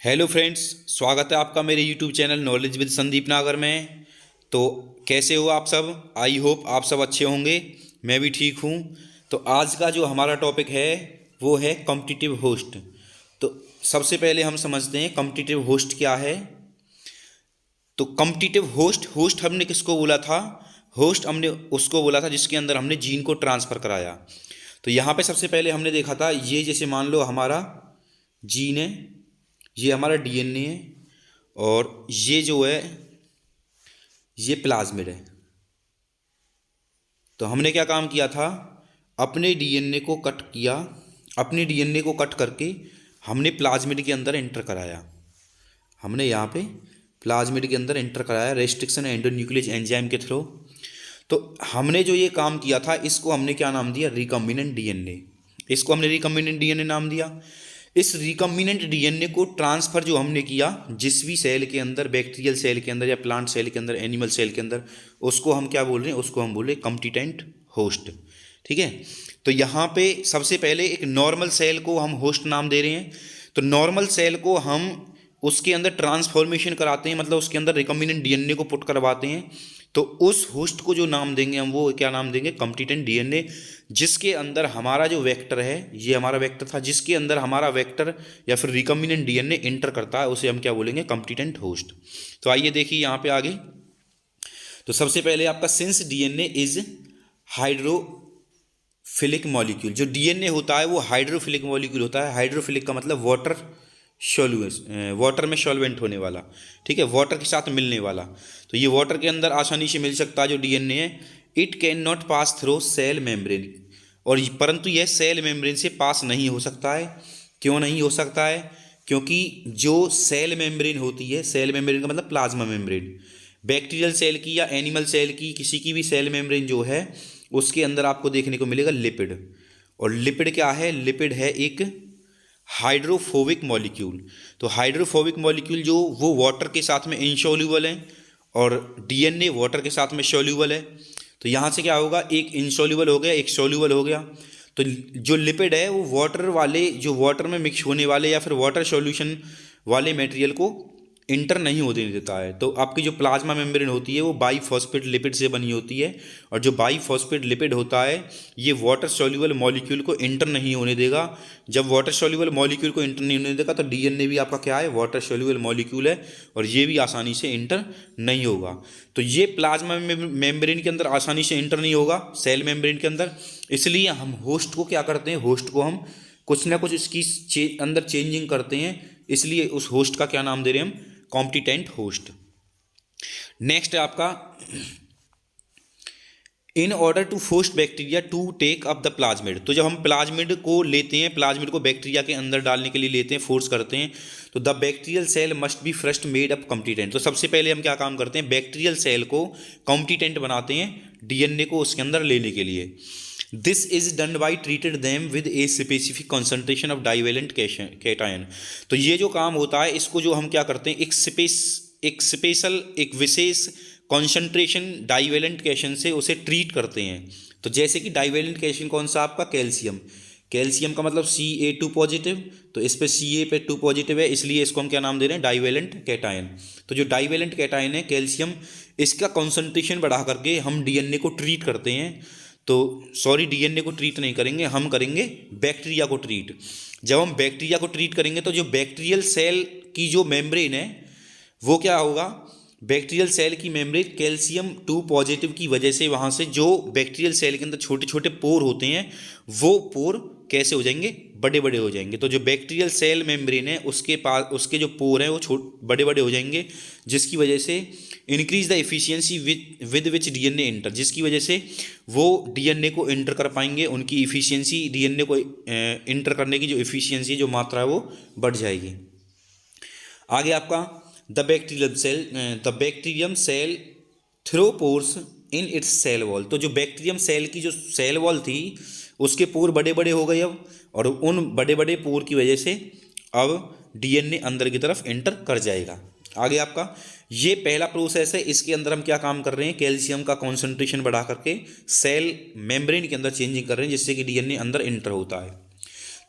Hello friends, स्वागत है आपका मेरे YouTube channel knowledge with Sandeep नागर में। तो कैसे हो आप सब? आई होप आप सब अच्छे होंगे। मैं भी ठीक हूँ। तो आज का जो हमारा टॉपिक है वो है कॉम्पिटिटिव होस्ट। तो सबसे पहले हम समझते हैं कॉम्पिटिटिव होस्ट क्या है। तो कॉम्पिटिटिव होस्ट होस्ट हमने किसको बोला था? होस्ट हमने उसको बोला था जिसके अंदर हमने जीन को ट्रांसफ़र कराया। तो यहाँ पे सबसे पहले हमने देखा था, ये जैसे मान लो हमारा जीन है, ये हमारा डीएनए है, और ये जो है ये प्लाज्मिड है। तो हमने क्या काम किया था? अपने डीएनए को कट किया, अपने डीएनए को कट करके हमने प्लाज्मिड के अंदर एंटर कराया। हमने यहाँ पे प्लाज्मिड के अंदर एंटर कराया रेस्ट्रिक्शन एंडोन्यूक्लियस एंजाइम के थ्रू। तो हमने जो ये काम किया था इसको हमने क्या नाम दिया? Recombinant DNA. इसको हमने रिकॉम्बिनेंट डीएनए नाम दिया। इस रिकॉम्बिनेंट डीएनए को ट्रांसफ़र जो हमने किया जिस भी सेल के अंदर, बैक्टीरियल सेल के अंदर या प्लांट सेल के अंदर, एनिमल सेल के अंदर, उसको हम क्या बोल रहे हैं? उसको हम बोल रहे हैं कॉम्पिटिटेंट होस्ट। ठीक है। तो यहाँ पे सबसे पहले एक नॉर्मल सेल को हम होस्ट नाम दे रहे हैं। तो नॉर्मल सेल को हम उसके अंदर ट्रांसफॉर्मेशन कराते हैं, मतलब उसके अंदर रिकॉम्बिनेंट डीएनए को पुट करवाते हैं। तो उस होस्ट को जो नाम देंगे हम, वो क्या नाम देंगे? कॉम्पिटिटेंट डीएनए। जिसके अंदर हमारा जो वेक्टर है, ये हमारा वेक्टर था, जिसके अंदर हमारा वेक्टर या फिर रिकॉम्बिनेंट डीएनए इंटर करता है, उसे हम क्या बोलेंगे? कॉम्पिटिटेंट होस्ट। तो आइए देखिए यहाँ पे आगे। तो सबसे पहले आपका since DNA is hydrophilic molecule. जो डीएनए होता है वो हाइड्रोफिलिक मॉलिक्यूल होता है। हाइड्रोफिलिक का मतलब वाटर सॉल्यूएंस, वाटर में सॉल्वेंट होने वाला। ठीक है, वाटर के साथ मिलने वाला। तो ये वाटर के अंदर आसानी से मिल सकता है जो डीएनए है। It can not pass through cell membrane, और परंतु यह सेल मेम्ब्रेन से पास नहीं हो सकता है। क्यों नहीं हो सकता है? क्योंकि जो सेल मेम्ब्रेन होती है, सेल मेम्ब्रेन का मतलब प्लाज्मा मेम्ब्रेन, बैक्टीरियल सेल की या एनिमल सेल की, किसी की भी सेल मेम्ब्रेन जो है, उसके अंदर आपको देखने को मिलेगा लिपिड। और लिपिड क्या है? लिपिड है एक हाइड्रोफोबिक मॉलिक्यूल। तो हाइड्रोफोबिक मॉलिक्यूल जो वो वाटर के साथ में इनसॉल्यूबल है, और डीएनए वाटर के साथ में सॉल्यूबल है। तो यहाँ से क्या होगा? एक इनसॉल्यूबल हो गया, एक सॉल्यूबल हो गया। तो जो लिपिड है वो वाटर वाले, जो वाटर में मिक्स होने वाले या फिर वाटर सॉल्यूशन वाले मटेरियल को इंटर नहीं होने देता है। तो आपकी जो प्लाज्मा मेम्ब्रेन होती है वो बाईफॉस्फेट लिपिड से बनी होती है, और जो बाईफॉस्फेट लिपिड होता है ये वाटर सॉल्यूबल मॉलिक्यूल को इंटर नहीं होने देगा। जब वाटर सॉल्यूबल मॉलिक्यूल को इंटर नहीं होने देगा तो डीएनए भी आपका क्या है? वाटर सॉल्यूबल मॉलिक्यूल है, और ये भी आसानी से इंटर नहीं होगा। तो ये प्लाज्मा मेम्ब्रेन के अंदर आसानी से इंटर नहीं होगा, सेल मेम्ब्रेन के अंदर। इसलिए हम होस्ट को क्या करते हैं? होस्ट को हम कुछ ना कुछ इसकी अंदर चेंजिंग करते हैं, इसलिए उस होस्ट का क्या नाम दे रहे हैं हम? कॉम्पिटिटेंट होस्ट। नेक्स्ट है आपका, in order to force bacteria to take up the plasmid. तो जब हम प्लाज्मिड को लेते हैं, प्लाज्मिड को बैक्टीरिया के अंदर डालने के लिए लेते हैं, फोर्स करते हैं, तो the bacterial cell must be first made up competent. तो सबसे पहले हम क्या काम करते हैं? बैक्टीरियल सेल को कॉम्पिटिटेंट बनाते हैं डीएनए को उसके अंदर लेने के लिए। This is done by treated them with a specific concentration of divalent cation. तो ये जो काम होता है इसको जो हम क्या करते हैं, एक स्पेशल, एक विशेष कॉन्सेंट्रेशन डाइवेलेंट कैशन से उसे ट्रीट करते हैं। तो जैसे कि डाइवेलेंट कैशन कौन सा? आपका कैल्शियम। कैल्शियम का मतलब Ca2 पॉजिटिव, तो इस पे Ca पे 2 पॉजिटिव है, इसलिए इसको हम क्या नाम दे रहे हैं? Divalent cation. तो जो डाइवेलेंट कैटायन है कैल्शियम, इसका कॉन्सेंट्रेशन बढ़ा करके हम डीएनए को ट्रीट करते हैं। तो सॉरी, डीएनए को ट्रीट नहीं करेंगे, हम करेंगे बैक्टीरिया को ट्रीट। जब हम बैक्टीरिया को ट्रीट करेंगे तो जो बैक्टीरियल सेल की जो मेम्ब्रेन है वो क्या होगा? बैक्टीरियल सेल की मेम्ब्रेन कैल्शियम 2 पॉजिटिव की वजह से वहाँ से जो बैक्टीरियल सेल के अंदर छोटे छोटे पोर होते हैं वो पोर कैसे हो जाएंगे? बड़े बड़े हो जाएंगे। तो जो बैक्टीरियल सेल मेम्ब्रेन है उसके पास, उसके जो पोर हैं वो बड़े बड़े हो जाएंगे, जिसकी वजह से increase the efficiency with which DNA inter, जिसकी वजह से वो डीएनए को इंटर कर पाएंगे। उनकी इफिशियंसी, डीएनए को इंटर करने की जो इफिशियंसी, जो मात्रा है वो बढ़ जाएगी। आगे आपका the bacterium cell through pores in its cell wall. तो जो बैक्टीरियम सेल की जो सेल वॉल थी उसके पोर बड़े बड़े हो गए अब, और उन बड़े बड़े पोर की वजह से अब डीएनए अंदर की तरफ एंटर कर जाएगा। आगे आपका ये पहला प्रोसेस है, इसके अंदर हम क्या काम कर रहे हैं? कैल्शियम का कॉन्सेंट्रेशन बढ़ा करके सेल मेम्ब्रेन के अंदर चेंजिंग कर रहे हैं, जिससे कि डीएनए अंदर एंटर होता है।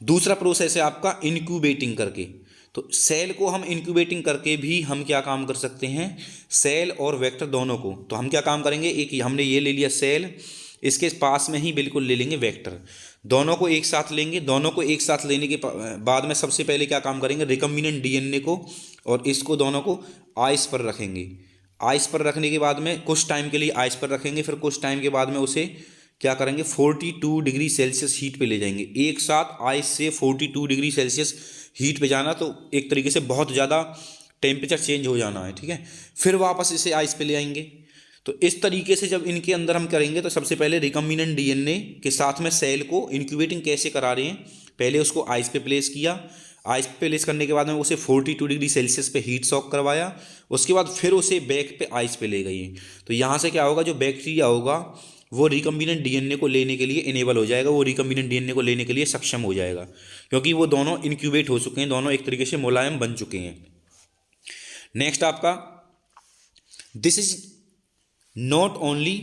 दूसरा प्रोसेस है आपका इनक्यूबेटिंग करके। तो सेल को हम इंक्यूबेटिंग करके भी हम क्या काम कर सकते हैं, सेल और वेक्टर दोनों को। तो हम क्या काम करेंगे, एक हमने ये ले लिया सेल, इसके पास में ही बिल्कुल ले लेंगे वेक्टर, दोनों को एक साथ लेंगे। दोनों को एक साथ लेने के बाद में सबसे पहले क्या काम करेंगे, रिकम्बिनेंट डीएनए को और इसको दोनों को आइस पर रखेंगे। आइस पर रखने के बाद में कुछ टाइम के लिए आइस पर रखेंगे, फिर कुछ टाइम के बाद में उसे क्या करेंगे, 42 डिग्री सेल्सियस हीट पे ले जाएंगे। एक साथ आइस से 42 डिग्री सेल्सियस हीट पे जाना तो एक तरीके से बहुत ज़्यादा टेम्परेचर चेंज हो जाना है, ठीक है। फिर वापस इसे आइस पे ले आएंगे। तो इस तरीके से जब इनके अंदर हम करेंगे तो सबसे पहले रिकम्बिनेंट डीएनए के साथ में सेल को इंक्यूबेटिंग कैसे करा रहे हैं, पहले उसको आइस पे प्लेस किया, आइस पे प्लेस करने के बाद में उसे 42 डिग्री सेल्सियस पे हीट शॉक करवाया, उसके बाद फिर उसे बैक पे आइस पे ले गई। तो यहाँ से क्या होगा, जो बैक्टीरिया होगा वो रिकम्बिनेंट डीएनए को लेने के लिए इनेबल हो जाएगा, वो रिकम्बिनेंट डीएनए को लेने के लिए सक्षम हो जाएगा, क्योंकि वो दोनों इंक्यूबेट हो चुके हैं, दोनों एक तरीके से मुलायम बन चुके हैं। नेक्स्ट आपका, this is not only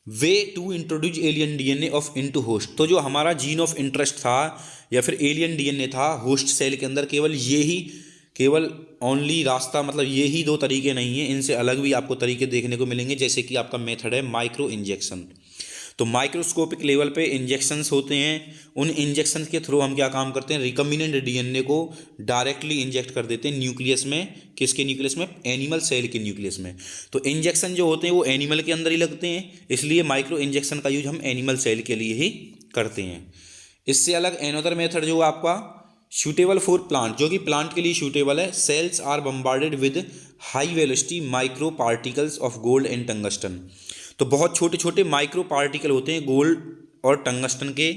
way to introduce alien DNA of into host. तो जो हमारा जीन ऑफ इंटरेस्ट था या फिर एलियन डीएनए था होस्ट सेल के अंदर, केवल ओनली रास्ता, मतलब ये ही दो तरीके नहीं हैं, इनसे अलग भी आपको तरीके देखने को मिलेंगे। जैसे कि आपका मेथड है माइक्रो इंजेक्शन। तो माइक्रोस्कोपिक लेवल पे इंजेक्शंस होते हैं, उन इंजेक्शन के थ्रू हम क्या काम करते हैं, रिकम्बिनेंट डीएनए को डायरेक्टली इंजेक्ट कर देते हैं न्यूक्लियस में। किसके न्यूक्लियस में, एनिमल सेल के न्यूक्लियस में। तो इंजेक्शन जो होते हैं वो एनिमल के अंदर ही लगते हैं, इसलिए माइक्रो इंजेक्शन का यूज हम एनिमल सेल के लिए ही करते हैं। इससे अलग एनोदर मेथड जो आपका सूटेबल फॉर प्लांट, जो कि प्लांट के लिए सूटेबल है, cells are bombarded with high velocity micro particles of gold and tungsten. तो बहुत छोटे छोटे माइक्रो पार्टिकल होते हैं गोल्ड और टंगस्टन के,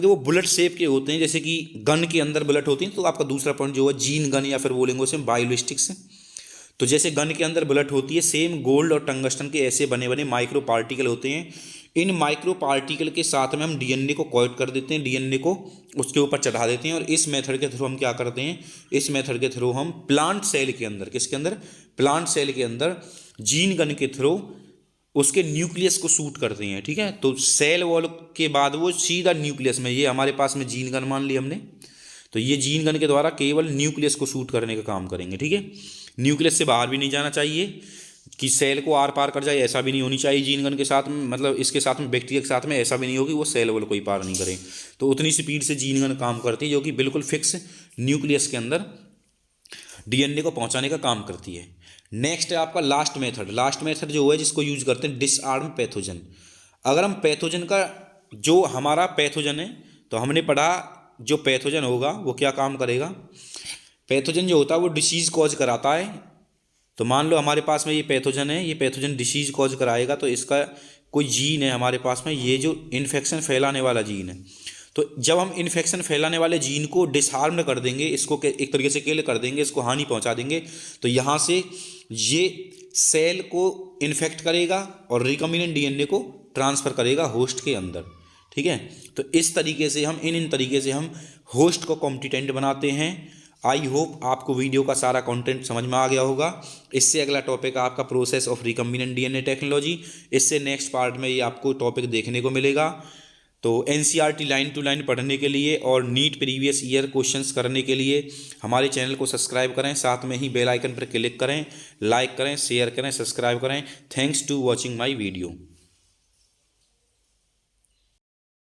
वो बुलेट शेप के होते हैं, जैसे कि गन के अंदर बुलेट होती हैं। तो आपका दूसरा पॉइंट जो है जीन गन, या फिर बोलेंगे उसे बायोलिस्टिक्स। तो जैसे गन के अंदर बुलेट होती है, सेम गोल्ड और टंगस्टन के ऐसे बने बने माइक्रो पार्टिकल होते हैं। इन माइक्रो पार्टिकल के साथ में हम डीएनए को कोट कर देते हैं, डीएनए को उसके ऊपर चढ़ा देते हैं, और इस मेथड के थ्रू हम क्या करते हैं, इस मेथड के थ्रू हम प्लांट सेल के अंदर, किसके अंदर, प्लांट सेल के अंदर जीन गन के थ्रू उसके न्यूक्लियस को शूट करते हैं, ठीक है। तो सेल वॉल के बाद वो सीधा न्यूक्लियस में, ये हमारे पास में जीन गन मान ली हमने, तो ये जीन गन के द्वारा केवल न्यूक्लियस को शूट करने का काम करेंगे, ठीक है। न्यूक्लियस से बाहर भी नहीं जाना चाहिए कि सेल को आर पार कर जाए, ऐसा भी नहीं होनी चाहिए जीन गन के साथ में, मतलब इसके साथ में बैक्टीरिया के साथ में ऐसा भी नहीं होगी वो सेल वॉल कोई पार नहीं करे। तो उतनी स्पीड से जीन गन काम करती है, जो कि बिल्कुल फिक्स न्यूक्लियस के अंदर डीएनए को पहुंचाने का काम करती है। नेक्स्ट है आपका लास्ट मेथड जो है जिसको यूज करते हैं डिसआर्म पैथोजन। अगर हम पैथोजन का, जो हमारा पैथोजन है, तो हमने पढ़ा जो पैथोजन होगा वो क्या काम करेगा, पैथोजन जो होता है वो डिसीज़ कॉज कराता है। तो मान लो हमारे पास में ये पैथोजन है, ये पैथोजन डिसीज़ कॉज कराएगा, तो इसका कोई जीन है हमारे पास में, ये जो इन्फेक्शन फैलाने वाला जीन है। तो जब हम इन्फेक्शन फैलाने वाले जीन को डिसआर्म कर देंगे, इसको एक तरीके से किल कर देंगे, इसको हानि पहुंचा देंगे, तो यहाँ से ये सेल को इन्फेक्ट करेगा और रिकम्बिनेंट डीएनए को ट्रांसफ़र करेगा होस्ट के अंदर, ठीक है। तो इस तरीके से हम इन तरीके से हम होस्ट को कॉम्पिटेंट बनाते हैं। आई होप आपको वीडियो का सारा कंटेंट समझ में आ गया होगा। इससे अगला टॉपिक आपका process of recombinant DNA technology, इससे नेक्स्ट पार्ट में ये आपको टॉपिक देखने को मिलेगा। तो एनसीईआरटी लाइन टू लाइन पढ़ने के लिए और नीट प्रीवियस ईयर क्वेश्चंस करने के लिए हमारे चैनल को सब्सक्राइब करें, साथ में ही बेल आइकन पर क्लिक करें, लाइक करें, शेयर करें, सब्सक्राइब करें। Thanks to watching my video.